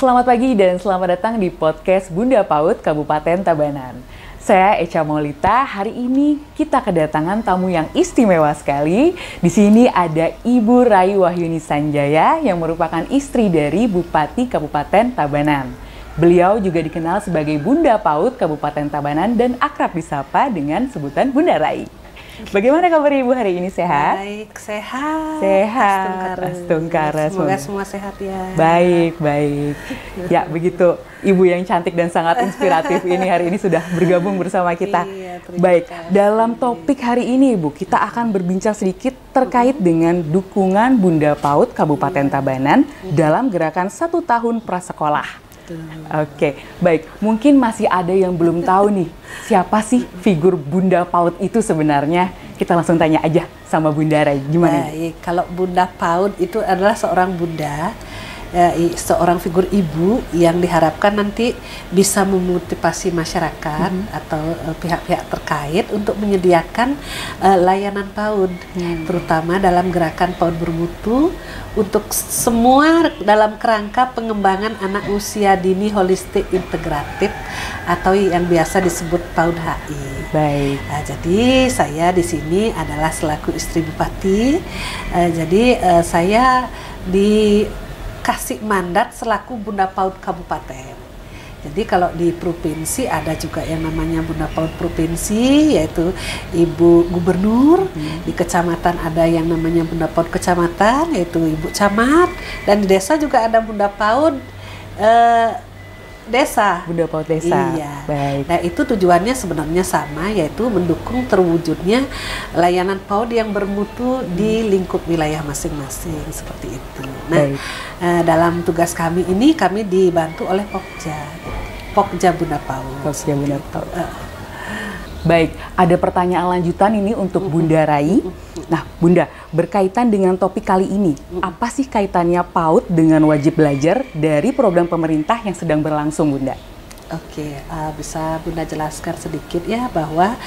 Selamat pagi dan selamat datang di podcast Bunda PAUD Kabupaten Tabanan. Saya Echa Maulita. Hari ini kita kedatangan tamu yang istimewa sekali. Di sini ada Ibu Rai Wahyuni Sanjaya yang merupakan istri dari Bupati Kabupaten Tabanan. Beliau juga dikenal sebagai Bunda PAUD Kabupaten Tabanan dan akrab disapa dengan sebutan Bunda Rai. Bagaimana kabar Ibu hari ini, sehat? Baik, sehat. Sehat. Astungkara. Semoga semua sehat ya. Baik. Ya, begitu. Ibu yang cantik dan sangat inspiratif ini hari ini sudah bergabung bersama kita. Iya, baik, kasih. dalam topik hari ini Ibu, kita akan berbincang sedikit terkait dengan dukungan Bunda PAUD Kabupaten Tabanan dalam gerakan 1 tahun prasekolah. Oke, baik. Mungkin masih ada yang belum tahu nih, siapa sih figur Bunda PAUD itu sebenarnya? Kita langsung tanya aja sama Bunda Rai, gimana? Baik, kalau Bunda PAUD itu adalah seorang bunda, seorang figur ibu yang diharapkan nanti bisa memotivasi masyarakat atau pihak-pihak terkait untuk menyediakan layanan PAUD, terutama dalam gerakan PAUD bermutu untuk semua dalam kerangka pengembangan anak usia dini holistik integratif atau yang biasa disebut PAUD HI. Baik. Nah, jadi saya di sini adalah selaku istri bupati. Saya dikasih mandat selaku Bunda PAUD Kabupaten. Jadi kalau di provinsi ada juga yang namanya Bunda PAUD Provinsi, yaitu Ibu Gubernur. Di kecamatan ada yang namanya Bunda PAUD Kecamatan, yaitu Ibu Camat. Dan di desa juga ada Bunda PAUD Desa. Bunda PAUD Desa. Iya. Baik. Nah, itu tujuannya sebenarnya sama, yaitu mendukung terwujudnya layanan PAUD yang bermutu di lingkup wilayah masing-masing, seperti itu. Nah, dalam tugas kami ini kami dibantu oleh Pokja Bunda PAUD. Pokja Bunda PAUD. Baik, ada pertanyaan lanjutan ini untuk Bunda Rai. Nah, Bunda, berkaitan dengan topik kali ini, apa sih kaitannya PAUD dengan wajib belajar dari program pemerintah yang sedang berlangsung, Bunda? Oke, bisa Bunda jelaskan sedikit ya bahwa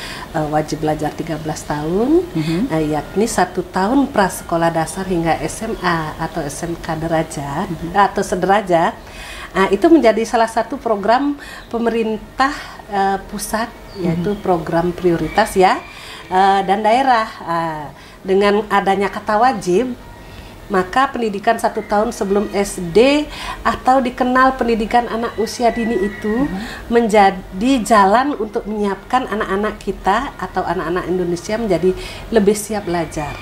wajib belajar 13 tahun, yakni 1 tahun prasekolah dasar hingga SMA atau SMK derajat atau sederajat. Itu menjadi salah satu program pemerintah pusat, yaitu program prioritas ya, dan daerah. Dengan adanya kata wajib, maka pendidikan 1 tahun sebelum SD atau dikenal pendidikan anak usia dini itu menjadi jalan untuk menyiapkan anak-anak kita atau anak-anak Indonesia menjadi lebih siap belajar.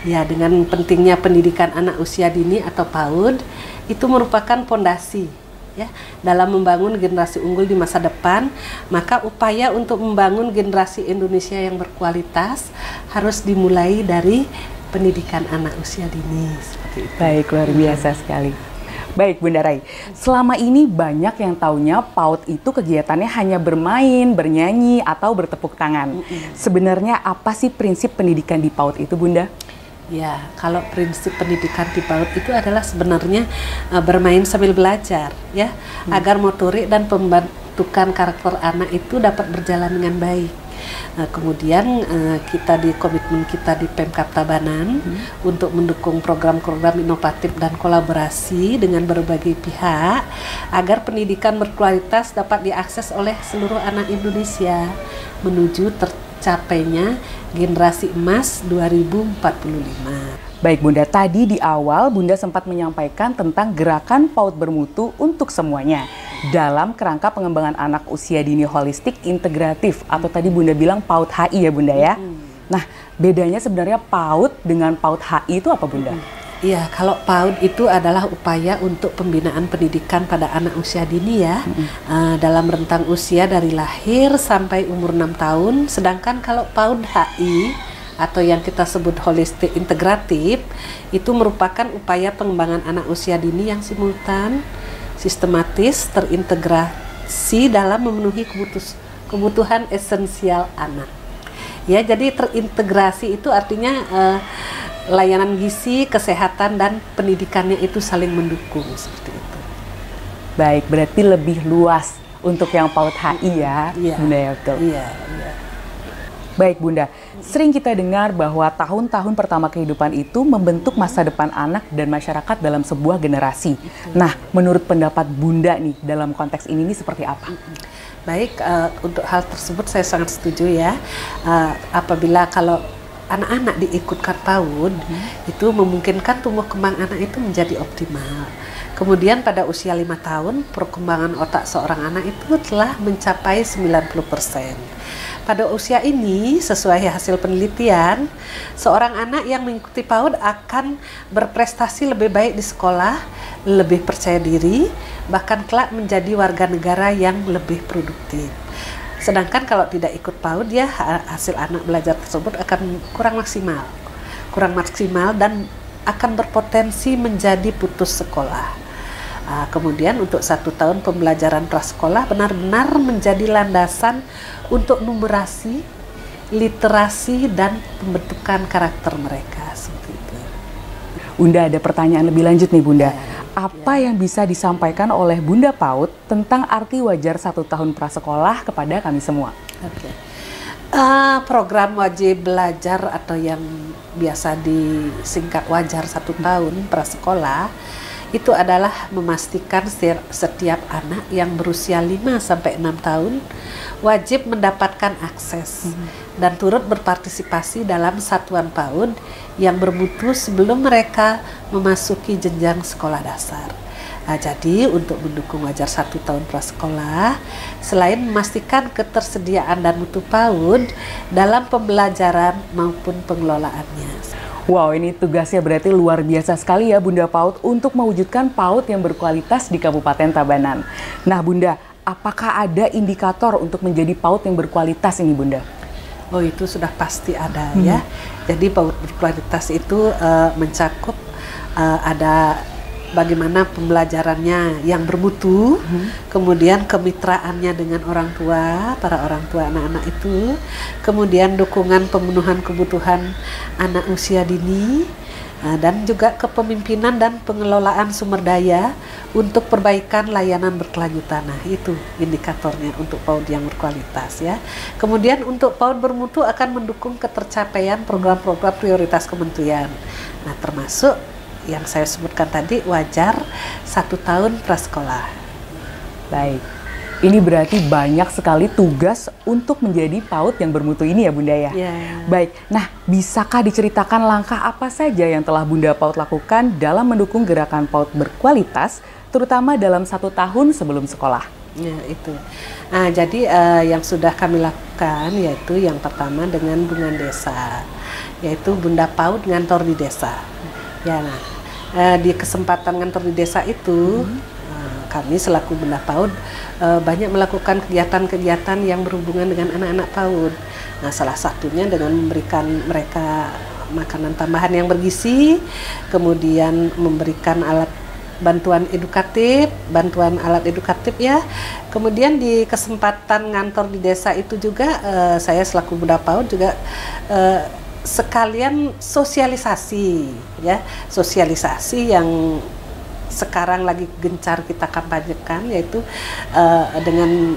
Ya, dengan pentingnya pendidikan anak usia dini atau PAUD, itu merupakan fondasi ya dalam membangun generasi unggul di masa depan. Maka upaya untuk membangun generasi Indonesia yang berkualitas harus dimulai dari pendidikan anak usia dini, seperti itu. Baik, luar biasa sekali. Baik, Bunda Rai, selama ini banyak yang taunya PAUD itu kegiatannya hanya bermain, bernyanyi, atau bertepuk tangan. Sebenarnya apa sih prinsip pendidikan di PAUD itu, Bunda? Ya, kalau prinsip pendidikan di PAUD itu adalah sebenarnya bermain sambil belajar, ya, agar motorik dan pembentukan karakter anak itu dapat berjalan dengan baik. Kemudian kita di komitmen kita di Pemkab Tabanan untuk mendukung program-program inovatif dan kolaborasi dengan berbagai pihak agar pendidikan berkualitas dapat diakses oleh seluruh anak Indonesia menuju tercapainya generasi emas 2045. Baik Bunda, tadi di awal Bunda sempat menyampaikan tentang gerakan PAUD bermutu untuk semuanya dalam kerangka pengembangan anak usia dini holistik integratif atau tadi Bunda bilang PAUD HI ya Bunda ya. Nah, bedanya sebenarnya PAUD dengan PAUD HI itu apa Bunda? Iya, kalau PAUD itu adalah upaya untuk pembinaan pendidikan pada anak usia dini ya, dalam rentang usia dari lahir sampai umur 6 tahun. Sedangkan kalau PAUD HI atau yang kita sebut holistik integratif itu merupakan upaya pengembangan anak usia dini yang simultan, sistematis, terintegrasi dalam memenuhi kebutuhan esensial anak. Ya, jadi terintegrasi itu artinya layanan gizi, kesehatan dan pendidikannya itu saling mendukung, seperti itu. Baik, berarti lebih luas untuk yang PAUD HI ya, Iya, Bunda ya, betul. Iya. Baik Bunda, sering kita dengar bahwa tahun-tahun pertama kehidupan itu membentuk masa depan anak dan masyarakat dalam sebuah generasi. Nah, menurut pendapat Bunda nih, dalam konteks ini seperti apa? Baik, untuk hal tersebut saya sangat setuju ya. Apabila kalau anak-anak diikutkan PAUD, itu memungkinkan tumbuh kembang anak itu menjadi optimal. Kemudian pada usia 5 tahun, perkembangan otak seorang anak itu telah mencapai 90%. Pada usia ini, sesuai hasil penelitian, seorang anak yang mengikuti PAUD akan berprestasi lebih baik di sekolah, lebih percaya diri, bahkan kelak menjadi warga negara yang lebih produktif. Sedangkan kalau tidak ikut PAUD, ya hasil anak belajar tersebut akan kurang maksimal dan akan berpotensi menjadi putus sekolah. Kemudian untuk 1 tahun pembelajaran prasekolah benar-benar menjadi landasan untuk numerasi, literasi, dan pembentukan karakter mereka. Seperti itu. Bunda, ada pertanyaan lebih lanjut nih Bunda. Apa yang bisa disampaikan oleh Bunda PAUD tentang arti wajar 1 tahun prasekolah kepada kami semua? Program wajib belajar atau yang biasa disingkat wajar 1 tahun prasekolah itu adalah memastikan setiap anak yang berusia 5-6 tahun wajib mendapatkan akses dan turut berpartisipasi dalam satuan PAUD yang bermutu sebelum mereka memasuki jenjang sekolah dasar. Jadi untuk mendukung wajar 1 tahun prasekolah, selain memastikan ketersediaan dan mutu PAUD dalam pembelajaran maupun pengelolaannya. Wow, ini tugasnya berarti luar biasa sekali ya Bunda PAUD untuk mewujudkan PAUD yang berkualitas di Kabupaten Tabanan. Nah Bunda, apakah ada indikator untuk menjadi PAUD yang berkualitas ini Bunda? Oh, itu sudah pasti ada ya. Jadi PAUD berkualitas itu mencakup ada bagaimana pembelajarannya yang bermutu, kemudian kemitraannya dengan orang tua, para orang tua anak-anak itu, kemudian dukungan pemenuhan kebutuhan anak usia dini, dan juga kepemimpinan dan pengelolaan sumber daya untuk perbaikan layanan berkelanjutan. Nah, itu indikatornya untuk PAUD yang berkualitas ya. Kemudian untuk PAUD bermutu akan mendukung ketercapaian program-program prioritas kementerian. Nah, termasuk yang saya sebutkan tadi wajar 1 tahun prasekolah. Baik, ini berarti banyak sekali tugas untuk menjadi PAUD yang bermutu ini ya Bunda ya? Baik, nah bisakah diceritakan langkah apa saja yang telah Bunda PAUD lakukan dalam mendukung gerakan PAUD berkualitas, terutama dalam 1 tahun sebelum sekolah? Ya, itu. Jadi yang sudah kami lakukan yaitu yang pertama dengan Bunga Desa, yaitu Bunda PAUD ngantor di desa. Ya, di kesempatan ngantor di desa itu, kami selaku Bunda PAUD banyak melakukan kegiatan-kegiatan yang berhubungan dengan anak-anak PAUD. Nah, salah satunya dengan memberikan mereka makanan tambahan yang bergizi, kemudian memberikan bantuan alat edukatif ya. Kemudian di kesempatan ngantor di desa itu juga saya selaku Bunda PAUD juga sekalian sosialisasi yang sekarang lagi gencar kita kampanyekan, yaitu dengan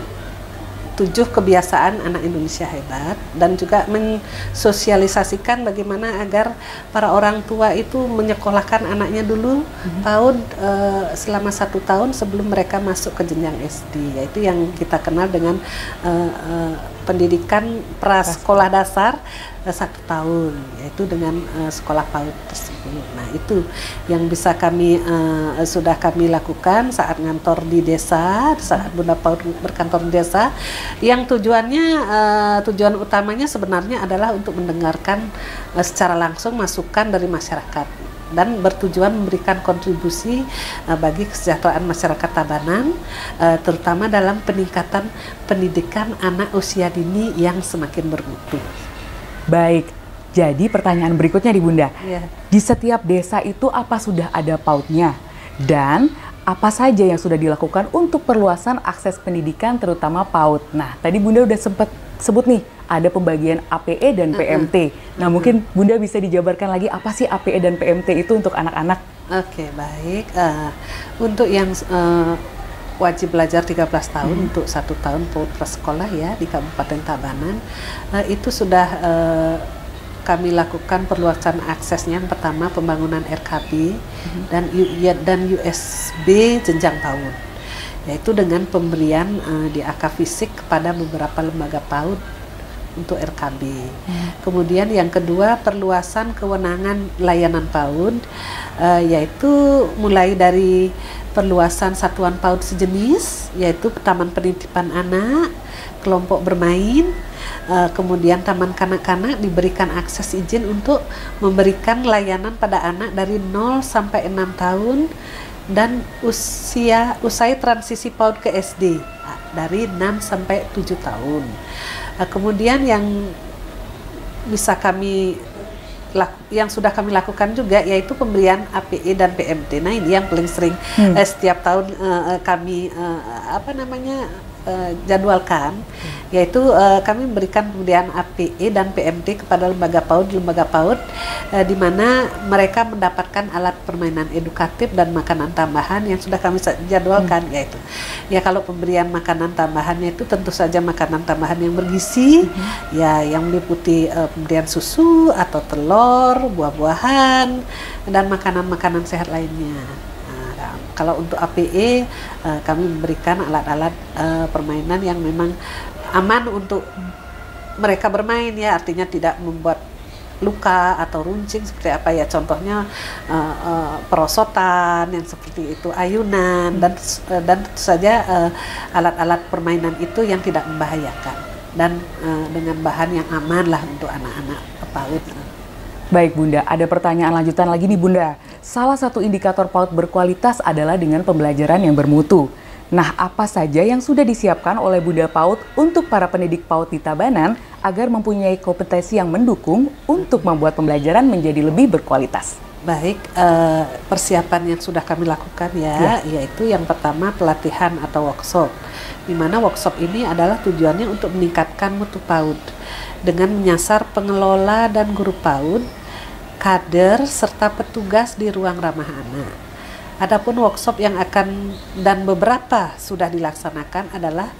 7 kebiasaan anak Indonesia hebat, dan juga mensosialisasikan bagaimana agar para orang tua itu menyekolahkan anaknya dulu PAUD selama 1 tahun sebelum mereka masuk ke jenjang SD, yaitu yang kita kenal dengan pendidikan prasekolah dasar 1 tahun, yaitu dengan sekolah PAUD tersebut. Nah, itu yang bisa sudah kami lakukan saat ngantor di desa, saat Bunda PAUD berkantor di desa, yang tujuan utamanya sebenarnya adalah untuk mendengarkan secara langsung masukan dari masyarakat dan bertujuan memberikan kontribusi bagi kesejahteraan masyarakat Tabanan, terutama dalam peningkatan pendidikan anak usia dini yang semakin bermutu. Baik, jadi pertanyaan berikutnya nih Bunda, di setiap desa itu apa sudah ada PAUD-nya? Dan apa saja yang sudah dilakukan untuk perluasan akses pendidikan terutama PAUD? Nah, tadi Bunda udah sempat sebut nih, ada pembagian APE dan PMT. Nah, mungkin Bunda bisa dijabarkan lagi apa sih APE dan PMT itu untuk anak-anak? Oke, baik. Untuk yang wajib belajar 13 tahun untuk 1 tahun PAUD prasekolah ya di Kabupaten Tabanan. Itu sudah kami lakukan perluasan aksesnya. Yang pertama pembangunan RKB dan USB jenjang PAUD, yaitu dengan pemberian DAK fisik kepada beberapa lembaga PAUD untuk RKB. Kemudian yang kedua perluasan kewenangan layanan PAUD, yaitu mulai dari perluasan satuan PAUD sejenis, yaitu taman penitipan anak, kelompok bermain, kemudian taman kanak-kanak diberikan akses izin untuk memberikan layanan pada anak dari 0 sampai 6 tahun dan usai transisi PAUD ke SD dari 6 sampai 7 tahun. Kemudian yang sudah kami lakukan juga yaitu pemberian APE dan PMT. Nah, ini yang paling sering setiap tahun kami jadwalkan, yaitu kami memberikan pemberian APE dan PMT kepada lembaga PAUD di mana mereka mendapatkan alat permainan edukatif dan makanan tambahan yang sudah kami jadwalkan, yaitu ya kalau pemberian makanan tambahannya itu tentu saja makanan tambahan yang bergizi, ya yang meliputi pemberian susu atau telur, buah-buahan dan makanan-makanan sehat lainnya. Kalau untuk APE, kami memberikan alat-alat permainan yang memang aman untuk mereka bermain ya, artinya tidak membuat luka atau runcing seperti apa ya, contohnya perosotan yang seperti itu, ayunan dan tentu saja alat-alat permainan itu yang tidak membahayakan dan dengan bahan yang aman lah untuk anak-anak PAUD. Baik Bunda, ada pertanyaan lanjutan lagi nih Bunda. Salah satu indikator PAUD berkualitas adalah dengan pembelajaran yang bermutu. Nah, apa saja yang sudah disiapkan oleh Bunda PAUD untuk para pendidik PAUD di Tabanan agar mempunyai kompetensi yang mendukung untuk membuat pembelajaran menjadi lebih berkualitas? Baik, persiapan yang sudah kami lakukan yaitu yang pertama pelatihan atau workshop, di mana workshop ini adalah tujuannya untuk meningkatkan mutu PAUD dengan menyasar pengelola dan guru PAUD, kader, serta petugas di ruang ramah anak. Adapun workshop yang akan dan beberapa sudah dilaksanakan adalah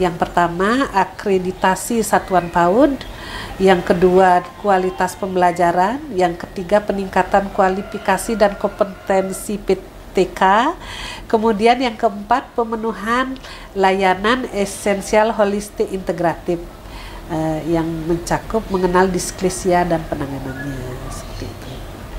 yang pertama akreditasi satuan PAUD, yang kedua kualitas pembelajaran, yang ketiga peningkatan kualifikasi dan kompetensi PTK, kemudian yang keempat pemenuhan layanan esensial holistik integratif yang mencakup mengenal disklesia dan penanganannya, seperti itu.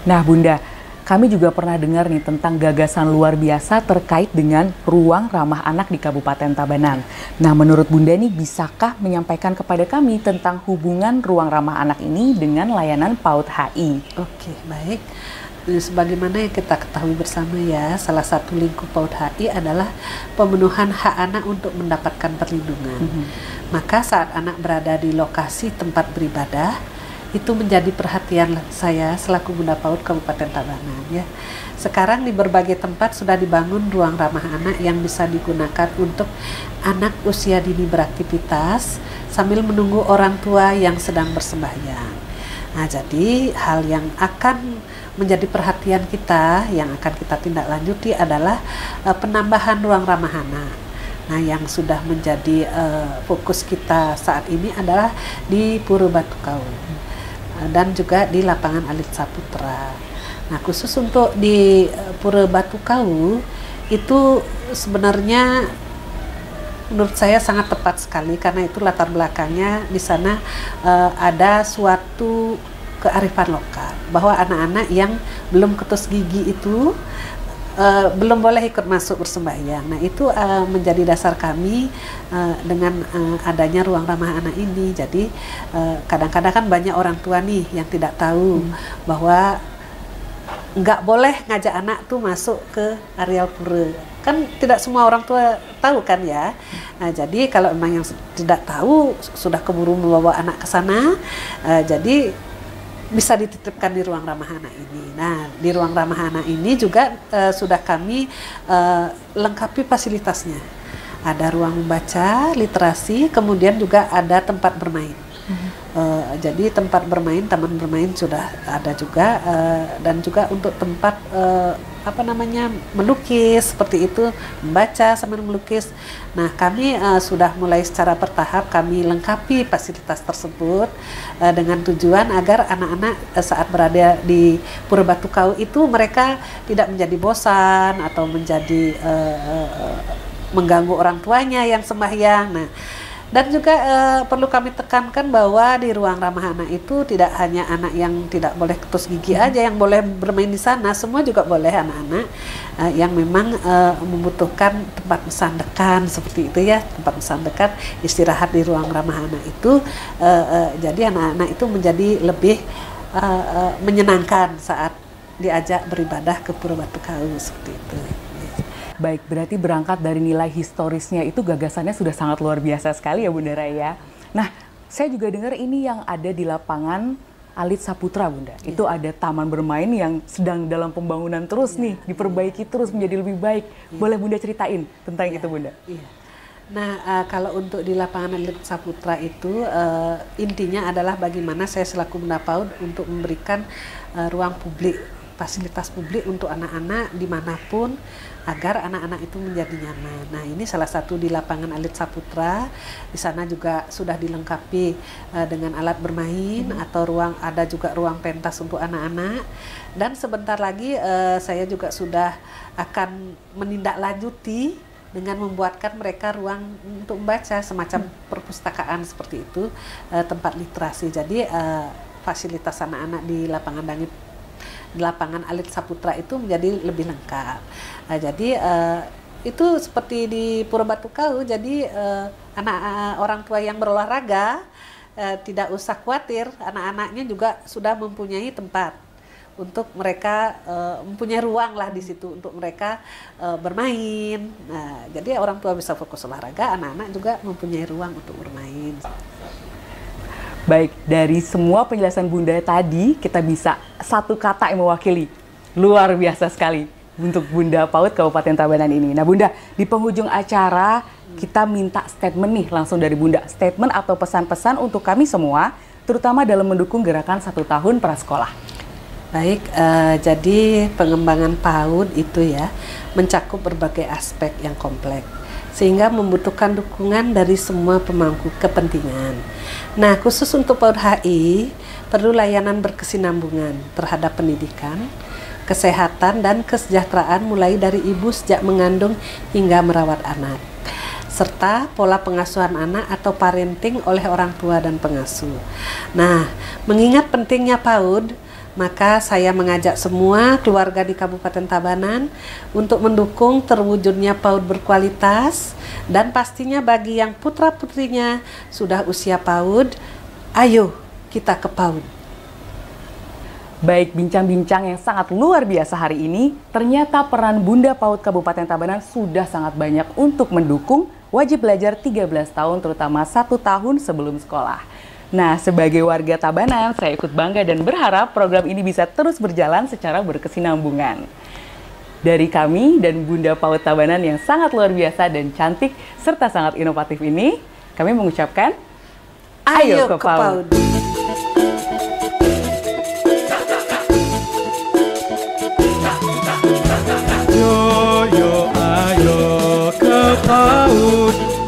Nah Bunda, kami juga pernah dengar nih tentang gagasan luar biasa terkait dengan ruang ramah anak di Kabupaten Tabanan. Nah menurut Bunda nih, bisakah menyampaikan kepada kami tentang hubungan ruang ramah anak ini dengan layanan PAUD HI? Oke, baik. Sebagaimana yang kita ketahui bersama ya, salah satu lingkup PAUD HI adalah pemenuhan hak anak untuk mendapatkan perlindungan. Maka saat anak berada di lokasi tempat beribadah, itu menjadi perhatian saya selaku Bunda PAUD Kabupaten Tabanan ya. Sekarang di berbagai tempat sudah dibangun ruang ramah anak yang bisa digunakan untuk anak usia dini beraktivitas sambil menunggu orang tua yang sedang bersembahyang. Nah, jadi hal yang akan menjadi perhatian kita yang akan kita tindak lanjuti adalah penambahan ruang ramah anak. Nah, yang sudah menjadi fokus kita saat ini adalah di Pura Batu Kau dan juga di lapangan Alit Saputra. Nah, khusus untuk di Pura Batu Kau itu sebenarnya menurut saya sangat tepat sekali karena itu latar belakangnya di sana ada suatu kearifan lokal bahwa anak-anak yang belum ketus gigi itu belum boleh ikut masuk bersembahyang. Nah, itu menjadi dasar kami dengan adanya ruang ramah anak ini. Jadi kadang-kadang kan banyak orang tua nih yang tidak tahu bahwa nggak boleh ngajak anak tuh masuk ke areal pura. Kan tidak semua orang tua tahu kan ya. Nah, jadi kalau memang yang tidak tahu sudah keburu membawa anak ke sana, jadi bisa dititipkan di ruang ramah anak ini. Nah, di ruang ramah anak ini juga sudah kami lengkapi fasilitasnya. Ada ruang membaca, literasi, kemudian juga ada tempat bermain. Jadi tempat bermain, taman bermain sudah ada juga, dan juga untuk tempat melukis seperti itu, membaca sambil melukis. Nah, kami sudah mulai secara bertahap kami lengkapi fasilitas tersebut dengan tujuan agar anak-anak saat berada di Pura Batu Kau itu mereka tidak menjadi bosan atau menjadi mengganggu orang tuanya yang sembahyang. Nah, dan juga perlu kami tekankan bahwa di ruang ramah anak itu tidak hanya anak yang tidak boleh ketus gigi aja yang boleh bermain di sana, semua juga boleh anak-anak yang memang membutuhkan tempat besandakan seperti itu ya, tempat besandakan istirahat di ruang ramah anak itu. Jadi anak-anak itu menjadi lebih menyenangkan saat diajak beribadah ke Pura Batu Kau seperti itu. Baik, berarti berangkat dari nilai historisnya itu gagasannya sudah sangat luar biasa sekali ya Bunda Raya. Nah, saya juga dengar ini yang ada di lapangan Alit Saputra Bunda. Ya. Itu ada taman bermain yang sedang dalam pembangunan terus nih, diperbaiki terus menjadi lebih baik. Boleh Bunda ceritain tentang itu Bunda? Iya. Nah, kalau untuk di lapangan Alit Saputra itu intinya adalah bagaimana saya selaku Bunda PAUD untuk memberikan ruang publik, fasilitas publik untuk anak-anak dimanapun agar anak-anak itu menjadi nyaman. Nah, ini salah satu di lapangan Alit Saputra. Di sana juga sudah dilengkapi dengan alat bermain atau ada juga ruang pentas untuk anak-anak. Dan sebentar lagi saya juga sudah akan menindaklanjuti dengan membuatkan mereka ruang untuk membaca semacam perpustakaan seperti itu, tempat literasi. Jadi fasilitas anak-anak di lapangan Alit Saputra itu menjadi lebih lengkap. Jadi itu seperti di Pura Batu Kau, jadi orang tua yang berolahraga tidak usah khawatir, anak-anaknya juga sudah mempunyai tempat untuk mereka mempunyai ruang lah di situ untuk mereka bermain. Nah, jadi orang tua bisa fokus olahraga, anak-anak juga mempunyai ruang untuk bermain. Baik, dari semua penjelasan Bunda tadi, kita bisa satu kata yang mewakili. Luar biasa sekali untuk Bunda PAUD Kabupaten Tabanan ini. Nah Bunda, di penghujung acara kita minta statement nih langsung dari Bunda. Statement atau pesan-pesan untuk kami semua, terutama dalam mendukung gerakan 1 tahun prasekolah. Baik, jadi pengembangan PAUD itu ya mencakup berbagai aspek yang kompleks, sehingga membutuhkan dukungan dari semua pemangku kepentingan. Nah, khusus untuk PAUD HI, perlu layanan berkesinambungan terhadap pendidikan, kesehatan, dan kesejahteraan mulai dari ibu sejak mengandung hingga merawat anak, serta pola pengasuhan anak atau parenting oleh orang tua dan pengasuh. Nah, mengingat pentingnya PAUD, maka saya mengajak semua keluarga di Kabupaten Tabanan untuk mendukung terwujudnya PAUD berkualitas, dan pastinya bagi yang putra-putrinya sudah usia PAUD, ayo kita ke PAUD. Baik, bincang-bincang yang sangat luar biasa hari ini, ternyata peran Bunda PAUD Kabupaten Tabanan sudah sangat banyak untuk mendukung wajib belajar 13 tahun, terutama 1 tahun sebelum sekolah. Nah, sebagai warga Tabanan, saya ikut bangga dan berharap program ini bisa terus berjalan secara berkesinambungan. Dari kami dan Bunda PAUD Tabanan yang sangat luar biasa dan cantik, serta sangat inovatif ini, kami mengucapkan, ayo ke PAUD! Ayo ke PAUD.